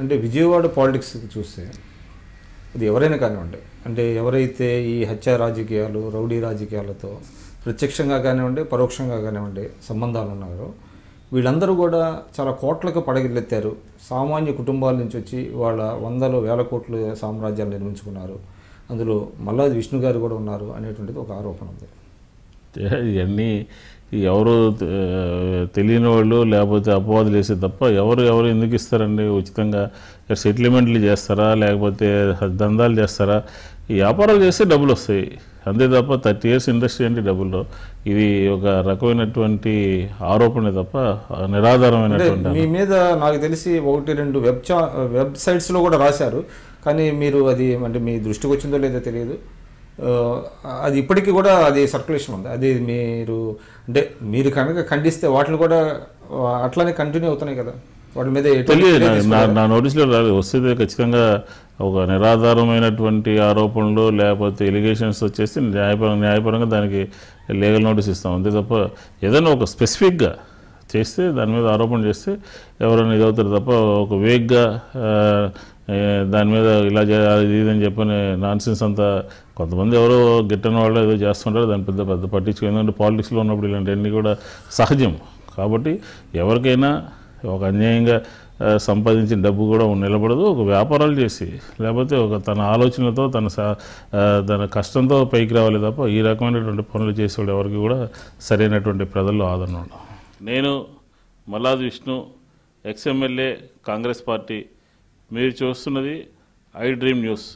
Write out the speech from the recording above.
అంటే విజయవాడ పాలిటిక్స్ చూస్తే అది ఎవరైనా కానివ్వండి, అంటే ఎవరైతే ఈ హత్య రాజకీయాలు, రౌడీ రాజకీయాలతో ప్రత్యక్షంగా కానివ్వండి, పరోక్షంగా కానివ్వండి సంబంధాలు ఉన్నారో వీళ్ళందరూ కూడా చాలా కోట్లకు పడగలెత్తారు. సామాన్య కుటుంబాల నుంచి వచ్చి వాళ్ళ వందలు వేల కోట్ల సామ్రాజ్యాలు నిర్మించుకున్నారు. అందులో మల్లాది విష్ణు గారు కూడా ఉన్నారు అనేటువంటిది ఒక ఆరోపణ ఉంది. ఇవన్నీ ఎవరు తెలియని వాళ్ళు లేకపోతే అపవాదులు వేసే తప్ప ఎవరు ఎందుకు ఇస్తారండి ఉచితంగా? సెటిల్మెంట్లు చేస్తారా లేకపోతే దందాలు చేస్తారా? ఈ వ్యాపారాలు చేస్తే డబ్బులు వస్తాయి అంతే తప్ప 30 years ఇండస్ట్రీ అంటే డబ్బులు. ఇది ఒక రకమైనటువంటి ఆరోపణ తప్ప నిరాధారమైనటువంటి. మీ మీద నాకు తెలిసి 1-2 వెబ్సైట్స్లో కూడా రాశారు, కానీ మీరు అది అంటే మీ దృష్టికి వచ్చిందో లేదో తెలియదు. అది ఇప్పటికీ కూడా అది సర్క్యులేషన్ ఉంది. అది మీరు కనుక ఖండిస్తే వాటిని కూడా అట్లానే కంటిన్యూ అవుతున్నాయి కదా, వాటి మీద తెలియదు. నా నోటీస్లో రాలేదు. వస్తే ఖచ్చితంగా ఒక నిరాధారమైనటువంటి ఆరోపణలు లేకపోతే ఎలిగేషన్స్ వచ్చేసి న్యాయపరంగా దానికి లీగల్ నోటీస్ ఇస్తాం అంతే తప్ప ఏదైనా ఒక స్పెసిఫిక్గా చేస్తే దాని మీద ఆరోపణ చేస్తే ఎవరైనా ఇదవుతారు తప్ప ఒక వేగ్గా దాని మీద ఇలా ఇదని చెప్పని నాన్సెన్స్ అంతా కొంతమంది ఎవరో గిట్టని వాళ్ళు ఏదో చేస్తుంటారు. దాని పెద్ద పట్టించుకో. ఎందుకంటే పాలిటిక్స్లో ఉన్నప్పుడు ఇలాంటివన్నీ కూడా సహజం. కాబట్టి ఎవరికైనా ఒక అన్యాయంగా సంపాదించిన డబ్బు కూడా నిలబడదు. ఒక వ్యాపారాలు చేసి లేకపోతే ఒక తన ఆలోచనలతో తన కష్టంతో పైకి రావాలి తప్ప ఈ రకమైనటువంటి పనులు చేసేవాడు ఎవరికి కూడా సరైనటువంటి ప్రజల్లో ఆదరణ ఉండదు. నేను మల్లాది విష్ణు, ఎక్స్ఎమ్మెల్యే, కాంగ్రెస్ పార్టీ. మీరు చూస్తున్నది ఐ డ్రీమ్ న్యూస్.